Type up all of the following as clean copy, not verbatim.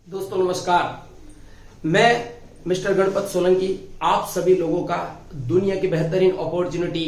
दोस्तों नमस्कार। मैं मिस्टर गणपत सोलंकी आप सभी लोगों का दुनिया की बेहतरीन opportunity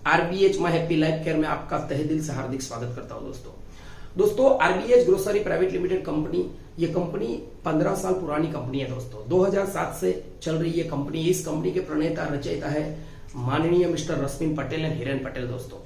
RBH my happy life care में आपका तहे दिल से हार्दिक स्वागत करता हूं। दोस्तों RBH grocery private limited company, ये कंपनी 15 साल पुरानी कंपनी है दोस्तों। 2007 से चल रही है कंपनी। इस कंपनी के प्रणेता रचयिता है माननीय mister Rashmi Patel and Hiren Patel. दोस्तों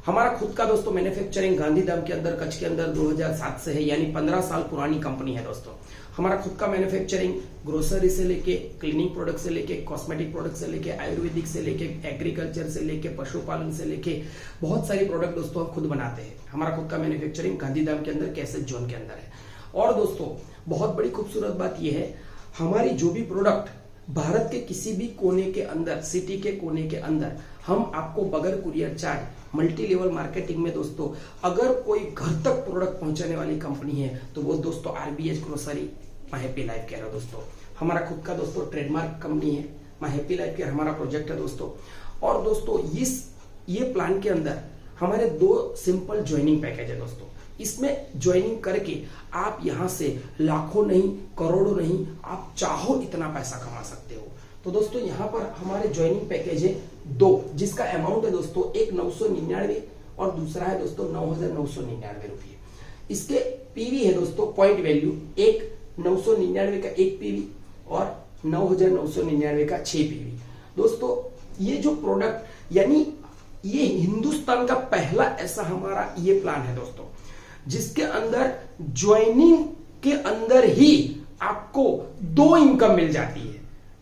हमारा खुद का दोस्तों मैन्युफैक्चरिंग गांधीधाम के अंदर, कच्छ के अंदर 2007 से है, यानी 15 साल पुरानी कंपनी है दोस्तों। हमारा खुद का मैन्युफैक्चरिंग ग्रोसरी से लेके, क्लीनिंग प्रोडक्ट से लेके, कॉस्मेटिक प्रोडक्ट से लेके, आयुर्वेदिक से लेके, एग्रीकल्चर से लेके, पशुपालन से लेके बहुत सारी प्रोडक्ट दोस्तों हम खुद बनाते हैं। हमारा खुद का मैन्युफैक्चरिंग गांधीधाम के अंदर, कैसेज जोन के अंदर है। और दोस्तों बहुत बड़ी खूबसूरत बात यह है, हमारी जो भी प्रोडक्ट भारत के किसी भी कोने के अंदर, सिटी के कोने के अंदर, हम आपको बगैर courier charge multi level marketing में दोस्तों अगर कोई घर तक प्रोडक्ट पहुंचाने वाली कंपनी है तो वो दोस्तों RBH grocery my happy life care है दोस्तों। हमारा खुद का दोस्तों ट्रेडमार्क कंपनी है माय हैप्पी लाइफ केयर, हमारा प्रोजेक्ट है दोस्तों। और दोस्तों ये प्लान के अंदर हमारे 2 सिंपल ज्वाइनिंग पैकेज है दोस्तों। इसमें ज्वाइनिंग करके आप यहां से लाखों नहीं, करोड़ों नहीं, आप चाहो इतना पैसा कमा सकते हो। तो दोस्तों यहाँ पर हमारे ज्वाइनिंग पैकेज है 2, जिसका अमाउंट है दोस्तों एक 999 और दूसरा है दोस्तों 9,999 रुपये। इसके पीवी है दोस्तों, पॉइंट वैल्यू, एक 999 का 1 पीवी और 9,999 का 6 पीवी। दोस्तों ये जो प्रोडक्ट, यानी ये हिंदुस्तान का पहला ऐसा हमारा ये प्लान है दोस्तों, जिसके अंदर ज्वाइनिंग के अंदर ही आपको 2 इनकम मिल जाती है।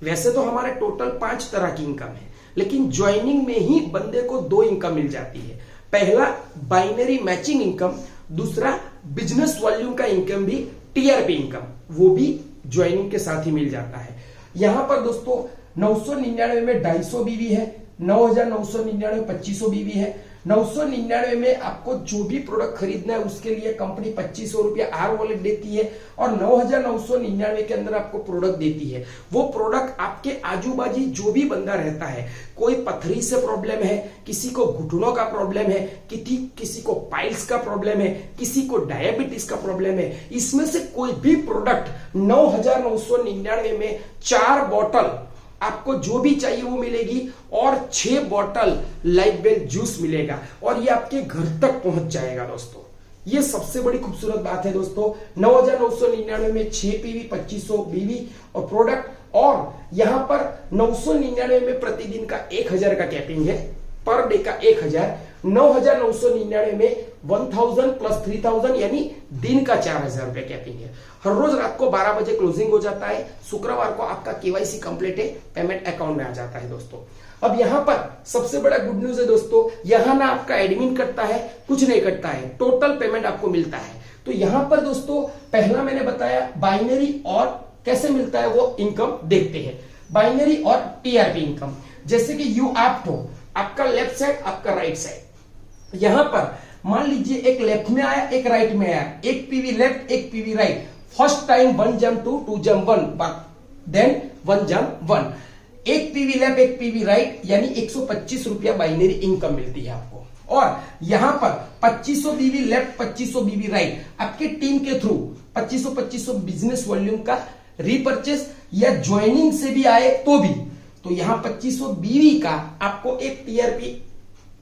वैसे तो हमारे टोटल 5 तरह की इनकम है, लेकिन ज्वाइनिंग में ही बंदे को 2 इनकम मिल जाती है। पहला बाइनरी मैचिंग इनकम, दूसरा बिजनेस वॉल्यूम का इनकम भी, टीआरपी इनकम, वो भी ज्वाइनिंग के साथ ही मिल जाता है। यहां पर दोस्तों 999 में 250 बीवी है, 9,999 2500 बीवी है। 999 में आपको जो भी प्रोडक्ट खरीदना है उसके लिए कंपनी 2500 रुपया आर वॉलेट देती है और 9,999 के अंदर आपको प्रोडक्ट देती है। वो प्रोडक्ट आपके आजू बाजू जो भी बंदा रहता है, कोई पथरी से प्रॉब्लम है, किसी को घुटनों का प्रॉब्लम है, किसी को पाइल्स का प्रॉब्लम है, किसी को डायबिटीज का प्रॉब्लम है, इसमें से कोई भी प्रोडक्ट 9,999 में 4 बॉटल आपको जो भी चाहिए वो मिलेगी और 6 बॉटल लाइफबेल जूस मिलेगा और ये आपके घर तक पहुंच जाएगा दोस्तों। ये सबसे बड़ी खूबसूरत बात है दोस्तों। 9,999 में 6 पीवी, 2500 बीवी और प्रोडक्ट, और यहां पर 999 में प्रतिदिन का 1,000 का कैपिंग है, पर डे का 1,000। 9,999 में 1,000 प्लस 3,000 यानी दिन का 4,000 रुपया कैपिंग है। हर रोज रात को 12 बजे क्लोजिंग हो जाता है। शुक्रवार को आपका केवाईसी कंप्लीट है, पेमेंट अकाउंट में आ जाता है दोस्तों। अब यहां पर सबसे बड़ा गुड न्यूज है दोस्तों, यहां ना आपका एडमिन करता है, कुछ नहीं करता है, टोटल पेमेंट आपको मिलता है। तो यहां पर दोस्तों पहला मैंने बताया बाइनरी और कैसे मिलता है वो इनकम देखते हैं। बाइनरी और टीआरपी इनकम, जैसे कि यू ऐप हो, आपका लेफ्ट साइड, आपका राइट साइड। यहां पर मान लीजिए एक लेफ्ट में आया, एक राइट में आया, एक पीवी लेफ्ट, एक PV right. First time 1 jump 2, 2 jump 1, then 1 jump 1। एक पीवी लेफ्ट, एक पीवी राइट, यानी 125 रुपया बाइनरी इनकम मिलती है आपको। और यहां पर 2500 बीवी लेफ्ट, 2500 बीवी राइट, आपके टीम के थ्रू 2500 बिजनेस वॉल्यूम का रीपर्चेस या ज्वाइनिंग से भी आए तो भी, तो यहां 2500 बीवी का आपको एक टीआरपी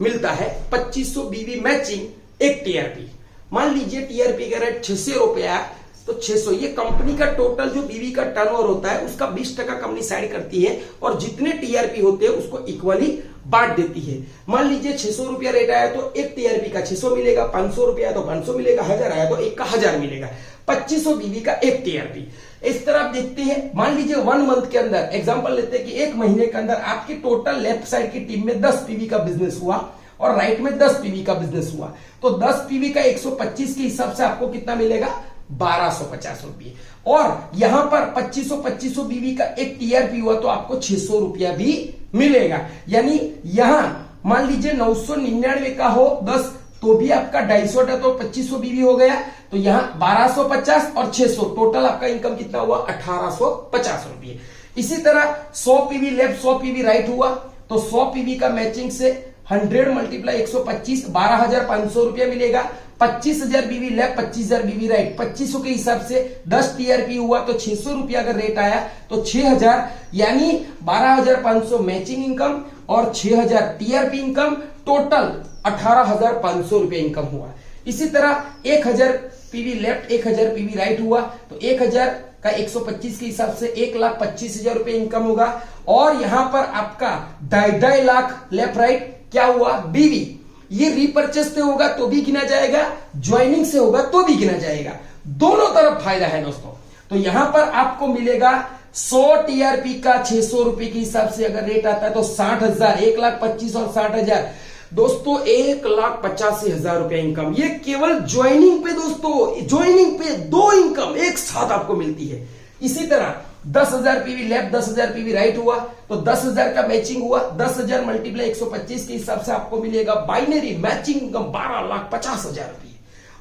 मिलता है। 2500 बीवी मैचिंग, एक टीआरपी। मान लीजिए टीआरपी का रेट 600 रुपया, तो 600, ये कंपनी का टोटल जो बीवी का टर्नओवर होता है उसका 20% कंपनी साइड करती है और जितने टीआरपी होते हैं उसको इक्वली बांट देती है। मान लीजिए 600 रुपया रेट आया तो एक टीआरपी का 600 मिलेगा, 500 रुपया आया तो 500 मिलेगा, 1000 आया तो एक का 1000 मिलेगा। 2500 बीवी का एक टीआरपी। इस तरह आप देखते हैं। मान लीजिए 1 मंथ के अंदर, एग्जांपल लेते हैं कि 1 महीने के अंदर आपकी टोटल लेफ्ट साइड की टीम में 10 पीवी का बिजनेस हुआ और राइट में 10 पीवी का बिजनेस हुआ, तो 10 पीवी का 125 के हिसाब से आपको कितना मिलेगा, 1250 रुपये। और यहां पर 2500 बीवी का एक टीआरपी हुआ तो आपको 600 रुपया भी मिलेगा। यानी यहां मान लीजिए 999 का हो 10, तो भी आपका 250 है, तो 2500 बीवी हो गया, तो यहां 1250 और 600, टोटल आपका इनकम कितना हुआ, 1850 रुपये। इसी तरह 100 पीवी लेफ्ट, 100 पीवी राइट हुआ, तो 100 पीवी का मैचिंग से 100 × 125 12,500 रुपया मिलेगा। 25,000 बीवी लेफ्ट, 25,000 बीवी राइट, 2500 के हिसाब से 10 टीआरपी हुआ तो 600 रुपया अगर रेट आया तो 6,000 यानी 12,500 मैचिंग इनकम और 6,000 टीआरपी इनकम, टोटल 18,500 रुपए इनकम हुआ। इसी तरह 1,000 पीवी लेफ्ट, 1,000 पीवी राइट हुआ तो 1,000 का 125 के हिसाब से 1,25,000 रुपए इनकम होगा। और यहां पर आपका 2.5 लाख लेफ्ट राइट क्या हुआ बीवी, ये रीपर्चेस से होगा तो भी गिना जाएगा, ज्वाइनिंग से होगा तो भी गिना जाएगा, दोनों तरफ फायदा है दोस्तों। तो यहां पर आपको मिलेगा 100 टीआरपी का 600 रुपए के हिसाब से अगर रेट आता है तो 60,000, 1,25,000 और 60,000 दोस्तों 1,85,000 रुपए इनकम। ये केवल ज्वाइनिंग पे दोस्तों, ज्वाइनिंग पे 2 इनकम एक साथ आपको मिलती है। इसी तरह 10,000 पीवी लेफ्ट, 10,000 पीवी राइट हुआ तो 10,000 का मैचिंग हुआ, 10,000 मल्टीप्लाई 125 के हिसाब से आपको मिलेगा बाइनरी मैचिंग इनकम 12,50,000 रुपए।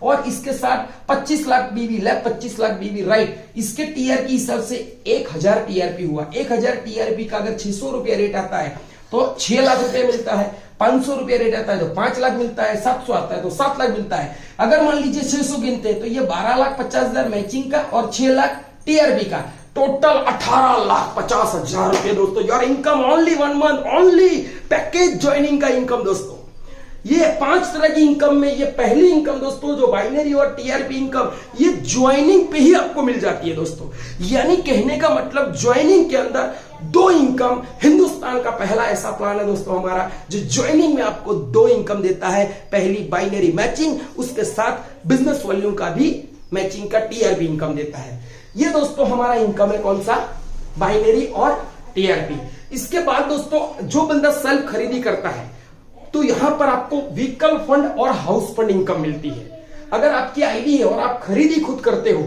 और इसके साथ 25 लाख बीवी लेफ्ट, 25 लाख बीवी राइट, इसके टीआर के हिसाब से 1,000 टीआरपी हुआ। 1,000 टीआरपी का अगर 600 रुपया रेट आता है तो 6 लाख रुपए मिलता है, 500 रुपया रेट आता है तो 5 लाख मिलता है, 700 आता है तो 7 लाख मिलता है। अगर मान लीजिए 600 गिनते हैं तो ये 12,50,000 मैचिंग का और 6 लाख टीआरपी का, टोटल 18,50,000 रुपए दोस्तों। Your income only 1 month, only package joining का इनकम दोस्तों। ये 5 तरह की इनकम में ये पहली इनकम दोस्तों जो बाइनरी और टीआरपी इनकम, ये ज्वाइनिंग पे ही आपको मिल जाती है दोस्तों। यानी कहने का मतलब ज्वाइनिंग के अंदर 2 इनकम, हिंदुस्तान का पहला ऐसा प्लान है दोस्तों हमारा जो ज्वाइनिंग में आपको 2 इनकम देता है। पहली बाइनरी मैचिंग, उसके साथ बिजनेस वॉल्यूम का भी मैचिंग का टीआरपी इनकम देता है। ये दोस्तों हमारा इनकम है कौन सा, बाइनरी और टीआरपी। इसके बाद दोस्तों जो बंदा सेल्फ खरीदी करता है तो यहां पर आपको व्हीकल फंड और हाउस फंड इनकम मिलती है। अगर आपकी आईडी है और आप खरीदी खुद करते हो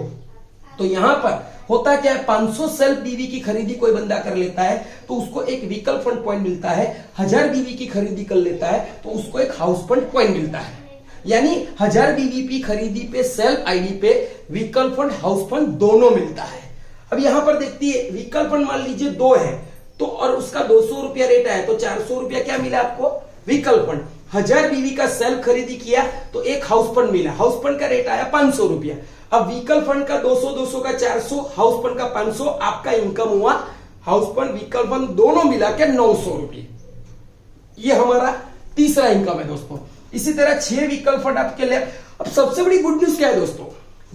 तो यहां पर होता क्या है, 500 सेल्फ बीवी की खरीदी कोई बंदा कर लेता है तो उसको एक व्हीकल फंड पॉइंट मिलता है। 1000 बीवी की खरीदी कर लेता है तो उसको एक हाउस फंड पॉइंट मिलता है। यानी 1000 बीवी की खरीदी पे सेल्फ आईडी पे व्हीकल फंड, हाउस फंड दोनों मिलता है। अब यहां पर देखती है व्हीकल फंड मान लीजिए 2 है तो और उसका 200 रुपया रेट है तो 400 रुपया क्या मिला आपको, व्हीकल फंड। 1000 बीवी का सेल्फ खरीदी किया तो एक हाउस फंड मिला, हाउस फंड का रेट आया 500 रुपया। अब व्हीकल फंड का 200 का 400, हाउस फंड का 500, आपका इनकम हुआ हाउस फंड व्हीकल फंड दोनों मिला के 900 रुपये। ये हमारा तीसरा इनकम है दोस्तों। इसी तरह 6 व्हीकल फंड आपके लिए। अब सबसे बड़ी गुड न्यूज क्या है दोस्तों,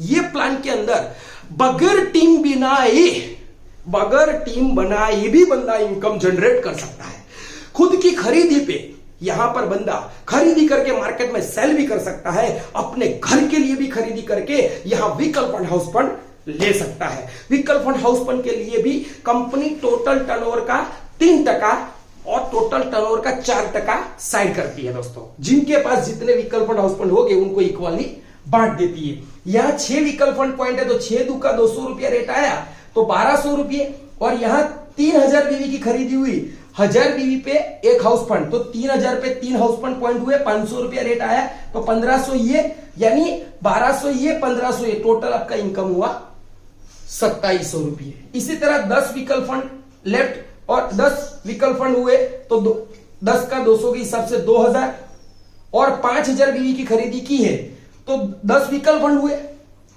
ये प्लान के अंदर बगैर टीम बनाए भी बंदा इनकम जनरेट कर सकता है। खुद की खरीदी पे यहां पर बंदा खरीदी करके मार्केट में सेल भी कर सकता है, अपने घर के लिए भी खरीदी करके यहां व्हीकल फंड, हाउस फंड ले सकता है। व्हीकल फंड, हाउस फंड के लिए भी कंपनी टोटल टर्नओवर का 3% और टोटल टर्नओवर का 4% साइड करती है दोस्तों। जिनके पास जितने व्हीकल फंड, हाउस फंड हो गए उनको इक्वली बांट देती है। यहां 6 व्हीकल फंड पॉइंट है तो 6 दू का 200 रुपया रेट आया तो 1200 रुपये। और यहां 3000 बीवी की खरीदी हुई, 1000 बीवी पे एक हाउस फंड तो 3000 पे 3 हाउस फंड पॉइंट हुए, 500 रुपया रेट आया तो 1500 ये, यानी 1200 ये 1500 ये, टोटल आपका इनकम हुआ 2700 रुपये। इसी तरह 10 व्हीकल फंड लेफ्ट और 10 व्हीकल फंड हुए तो 10 का 200 के हिसाब से 2000 और 5000 बीवी की खरीदी की है तो 10 व्हीकल फंड हुए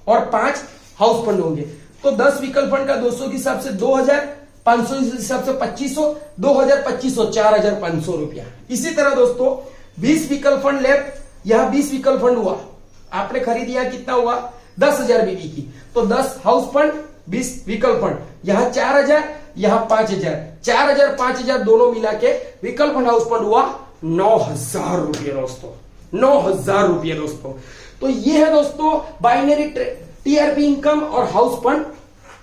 और 5 हाउस फंड होंगे तो 10 व्हीकल फंड का 200 के हिसाब से 2000, 500 के हिसाब से 2500, 2000, 2500, 4500 रुपया। इसी तरह दोस्तों 20 व्हीकल फंड लेफ्ट, यहां 20 व्हीकल फंड हुआ, आपने खरीदिया कितना हुआ 10,000 बीवी की तो 10 हाउस फंड, 20 व्हीकल फंड, यहां 4000, यहां 5000, 4000 5000 दोनों मिला के व्हीकल फंड, हाउस फंड हुआ 9,000 रुपये दोस्तों, 9,000 रुपये दोस्तों। तो ये है दोस्तों बाइनरी टीआरपी इनकम और हाउस फंड,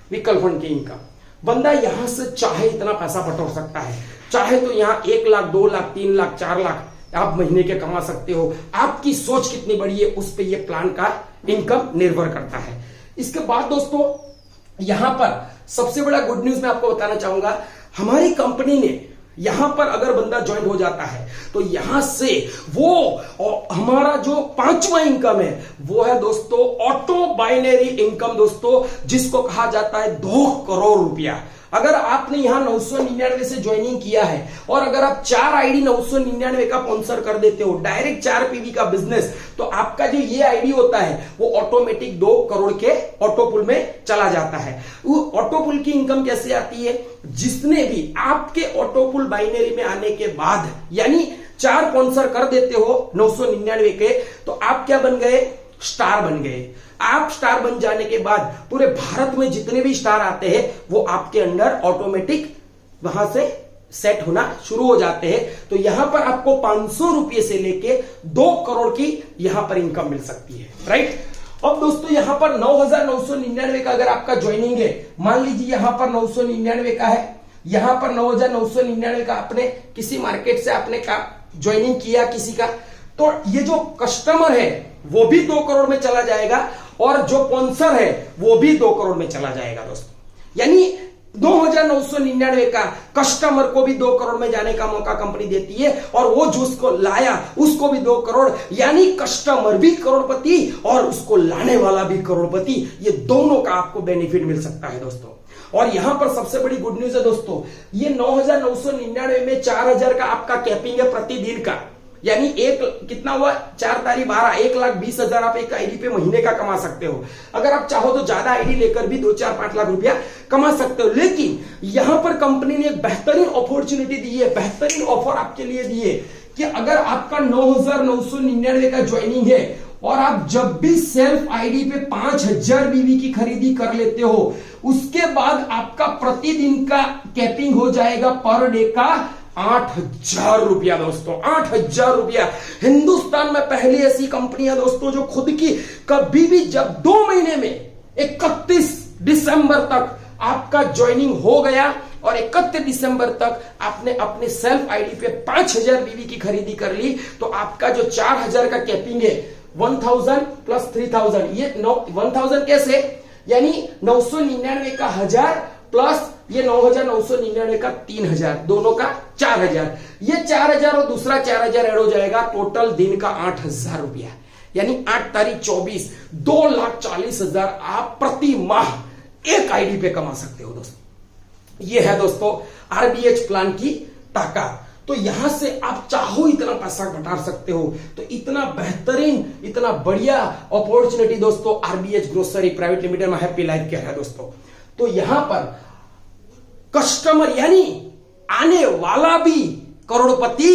व्हीकल फंड की इनकम। बंदा यहां से चाहे इतना पैसा बटोर सकता है, चाहे तो यहां 1 लाख, 2 लाख, 3 लाख, 4 लाख आप महीने के कमा सकते हो। आपकी सोच कितनी बड़ी है उस पर यह प्लान का इनकम निर्भर करता है। इसके बाद दोस्तों यहां पर सबसे बड़ा गुड न्यूज मैं आपको बताना चाहूंगा, हमारी कंपनी ने यहां पर अगर बंदा ज्वाइन हो जाता है तो यहां से वो हमारा जो 5वां इनकम है वो है दोस्तों ऑटो बाइनरी इनकम दोस्तों, जिसको कहा जाता है 2 करोड़ रुपया। अगर आपने यहां 999 से ज्वाइनिंग किया है और अगर आप 4 आईडी 999 का स्पॉन्सर कर देते हो, डायरेक्ट 4 पीवी का बिजनेस, तो आपका जो ये आईडी होता है वो ऑटोमेटिक 2 करोड़ के ऑटोपुल में चला जाता है। वो ऑटोपुल की इनकम कैसे आती है? जिसने भी आपके ऑटोपुल बाइनरी में आने के बाद यानी 4 स्पॉन्सर कर देते हो 999 के, तो आप क्या बन गए? स्टार बन गए। आप स्टार बन जाने के बाद पूरे भारत में जितने भी स्टार आते हैं वो आपके अंडर ऑटोमेटिक वहां से सेट होना शुरू हो जाते हैं। तो यहां पर आपको 500 रुपए से लेके 2 करोड़ की यहां पर इनकम मिल सकती है, राइट। अब दोस्तों यहां पर 9,999 का अगर आपका ज्वाइनिंग है, मान लीजिए यहां पर 999 का है, यहां पर 9,999 का आपने किसी मार्केट से आपने का ज्वाइनिंग किया किसी का, तो ये जो कस्टमर है वो भी 2 करोड़ में चला जाएगा और जो स्पॉन्सर है वो भी 2 करोड़ में चला जाएगा दोस्तों। यानी 9,999 का कस्टमर को भी 2 करोड़ में जाने का मौका कंपनी देती है और वो जो उसको लाया उसको भी 2 करोड़, यानी कस्टमर भी करोड़पति और उसको लाने वाला भी करोड़पति। ये दोनों का आपको बेनिफिट मिल सकता है दोस्तों। और यहां पर सबसे बड़ी गुड न्यूज है दोस्तों, ये 9,999 में 4,000 का आपका कैपिंग है प्रतिदिन का, यानी एक कितना हुआ 4 तारीख 12, 1,20,000 आप एक आईडी पे महीने का कमा सकते हो। अगर आप चाहो तो ज्यादा आईडी लेकर भी 2, 4, 5 लाख रुपया कमा सकते हो। लेकिन यहां पर कंपनी ने एक बेहतरीन अपॉर्चुनिटी दी है, बेहतरीन ऑफर आपके लिए दी है कि अगर आपका 9,999 का ज्वाइनिंग है और आप जब भी सेल्फ आईडी पे 5,000 बीवी की खरीदी कर लेते हो, उसके बाद आपका प्रतिदिन का कैपिंग हो जाएगा पर डे का 8,000 रुपया दोस्तों, 8,000 रुपया। हिंदुस्तान में पहली ऐसी कंपनियां दोस्तों जो खुद की कभी भी जब 2 महीने में 31 दिसंबर तक आपका ज्वाइनिंग हो गया और 31 दिसंबर तक आपने अपने सेल्फ आईडी पे 5,000 बीवी की खरीदी कर ली, तो आपका जो 4,000 का कैपिंग है 1,000 प्लस 3,000, ये 1,000 कैसे, यानी 999 का 1,000 प्लस ये 9,999 का 3,000, दोनों का 4,000, ये 4,000 और दूसरा 4,000 ऐड हो जाएगा, टोटल दिन का 8,000 रुपया, यानी 8 तारीख 24, 2,40,000 आप प्रति माह एक आईडी पे कमा सकते हो दोस्तों। ये है दोस्तों आरबीएच प्लान की ताकत। तो यहां से आप चाहो इतना पैसा घटा सकते हो। तो इतना बेहतरीन, इतना बढ़िया अपॉर्चुनिटी दोस्तों आरबीएच ग्रोसरी प्राइवेट लिमिटेड में हैप्पी लाइफ क्या है दोस्तों। तो यहां पर कस्टमर यानी आने वाला भी करोड़पति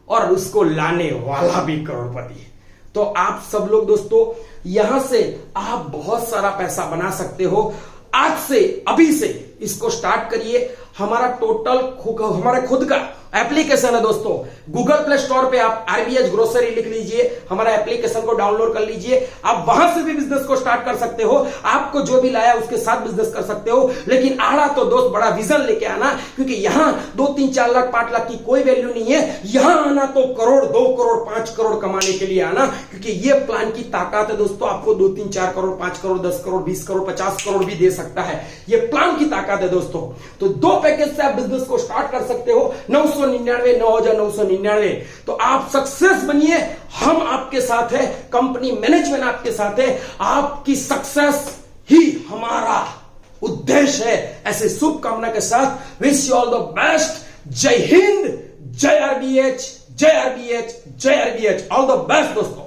और उसको लाने वाला भी करोड़पति। तो आप सब लोग दोस्तों यहां से आप बहुत सारा पैसा बना सकते हो। आज से, अभी से इसको स्टार्ट करिए। हमारा हमारा खुद का एप्लीकेशन है दोस्तों, गूगल प्ले स्टोर पे आप आरबीएच ग्रोसरी लिख लीजिए, हमारा एप्लीकेशन को डाउनलोड कर लीजिए। आप वहां से भी बिजनेस को स्टार्ट कर सकते हो। आपको जो भी लाया उसके साथ बिजनेस कर सकते हो, लेकिन आड़ा तो दोस्त बड़ा विजन लेके आना, क्योंकि यहां 2, 3, 4 लाख 5 लाख की कोई वैल्यू नहीं है। यहां आना तो करोड़, 2 करोड़, 5 करोड़ कमाने के लिए आना, क्योंकि ये प्लान की ताकत है दोस्तों। आपको 2, 3, 4 करोड़, 5 करोड़, 10 करोड़, 20 करोड़, 50 करोड़ भी दे सकता है। ये प्लान की ताकत है दोस्तों। तो 2 पैकेज से आप बिजनेस को स्टार्ट कर सकते हो, 999, 9,999। तो आप सक्सेस बनिए, हम आपके साथ है, कंपनी मैनेजमेंट आपके साथ है। आपकी सक्सेस ही हमारा उद्देश्य है। ऐसे शुभकामना के साथ wish you all the best. जय हिंद, जय आरबीएच, जय आरबीएच, जय आरबीएच। ऑल द बेस्ट दोस्तों।